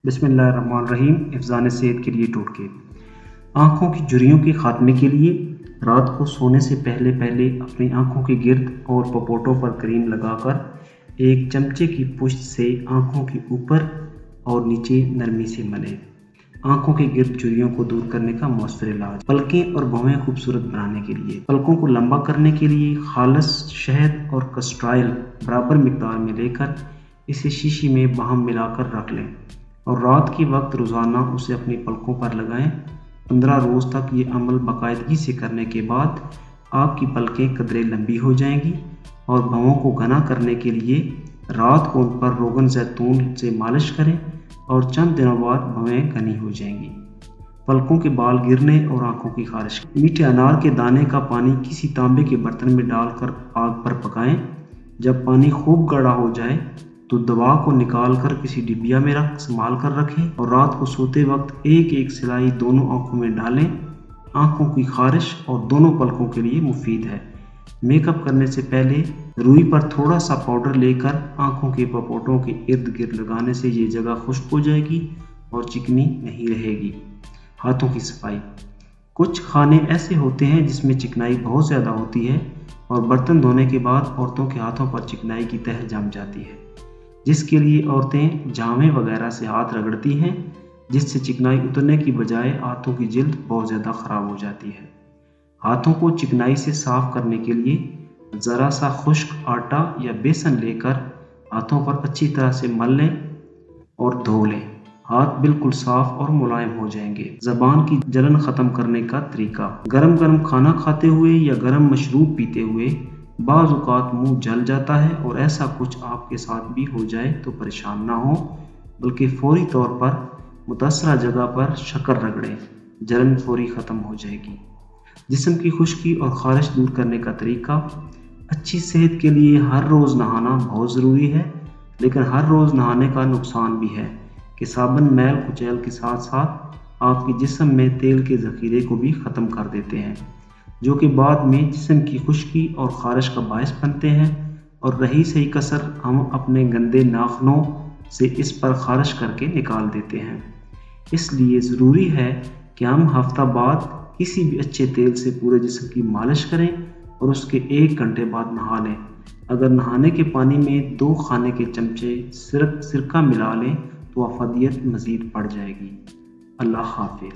बिस्मिल्लाहिर्रहमानिर्रहीम। हिफ्ज़ान सेहत के लिए टोटके। आँखों की झुर्रियों के खात्मे के लिए रात को सोने से पहले अपनी आँखों के गिर्द और पपोटों पर क्रीम लगाकर एक चमचे की पुश्त से आँखों के ऊपर और नीचे नरमी से मलें। आँखों के गिर्द झुर्रियों को दूर करने का मौसर इलाज। पलकें और भौहें खूबसूरत बनाने के लिए पलकों को लंबा करने के लिए खालस शहद और कस्ट्राइल बराबर मिकदार में लेकर इसे शीशी में बाहम मिलाकर रख लें और रात के वक्त रोज़ाना उसे अपनी पलकों पर लगाएं। 15 रोज़ तक ये अमल बाकायदगी से करने के बाद आपकी पलकें कदरे लंबी हो जाएंगी और भौहों को घना करने के लिए रात को उन पर रोगन जैतून से मालिश करें और चंद दिनों बाद भौहें घनी हो जाएंगी। पलकों के बाल गिरने और आंखों की खारिश। मीठे अनार के दाने का पानी किसी तांबे के बर्तन में डालकर आग पर पकाएं। जब पानी खूब गाढ़ा हो जाए तो दवा को निकाल कर किसी डिबिया में संभाल कर रखें और रात को सोते वक्त एक एक सिलाई दोनों आंखों में डालें। आंखों की खारिश और दोनों पलकों के लिए मुफीद है। मेकअप करने से पहले रुई पर थोड़ा सा पाउडर लेकर आंखों के पपोटों के इर्द गिर्द लगाने से ये जगह खुश्क हो जाएगी और चिकनी नहीं रहेगी। हाथों की सफाई। कुछ खाने ऐसे होते हैं जिसमें चिकनाई बहुत ज़्यादा होती है और बर्तन धोने के बाद औरतों के हाथों पर चिकनाई की तह जम जाती है, जिसके लिए औरतें जामे वगैरह से हाथ रगड़ती हैं, जिससे चिकनाई उतरने की बजाय हाथों की जिल्द बहुत ज़्यादा ख़राब हो जाती है। हाथों को चिकनाई से साफ़ करने के लिए ज़रा सा खुश्क आटा या बेसन लेकर हाथों पर अच्छी तरह से मल लें और धो लें। हाथ बिल्कुल साफ़ और मुलायम हो जाएंगे। ज़बान की जलन ख़त्म करने का तरीका। गरम गरम खाना खाते हुए या गरम मशरूब पीते हुए बाज़ औक़ात मुँह जल जाता है और ऐसा कुछ आपके साथ भी हो जाए तो परेशान ना हो, बल्कि फौरी तौर पर मुतासरा जगह पर शक्कर रगड़ें, जलन फौरी ख़त्म हो जाएगी। जिस्म की खुश्की और खारिश दूर करने का तरीका। अच्छी सेहत के लिए हर रोज़ नहाना बहुत ज़रूरी है, लेकिन हर रोज़ नहाने का नुकसान भी है कि साबुन मैल कुचैल के साथ साथ आपके जिस्म में तेल के ज़ख़ीरे को भी ख़त्म कर देते हैं, जो कि बाद में जिस्म की खुश्की और खारिश का बायस बनते हैं और रही सही कसर हम अपने गंदे नाखूनों से इस पर खारिश करके निकाल देते हैं। इसलिए ज़रूरी है कि हम हफ्ता बाद किसी भी अच्छे तेल से पूरे जिस्म की मालिश करें और उसके 1 घंटे बाद नहा लें। अगर नहाने के पानी में 2 खाने के चमचे सिरका मिला लें तो अफादियत मज़ीद बढ़ जाएगी। अल्लाह हाफ़िज़।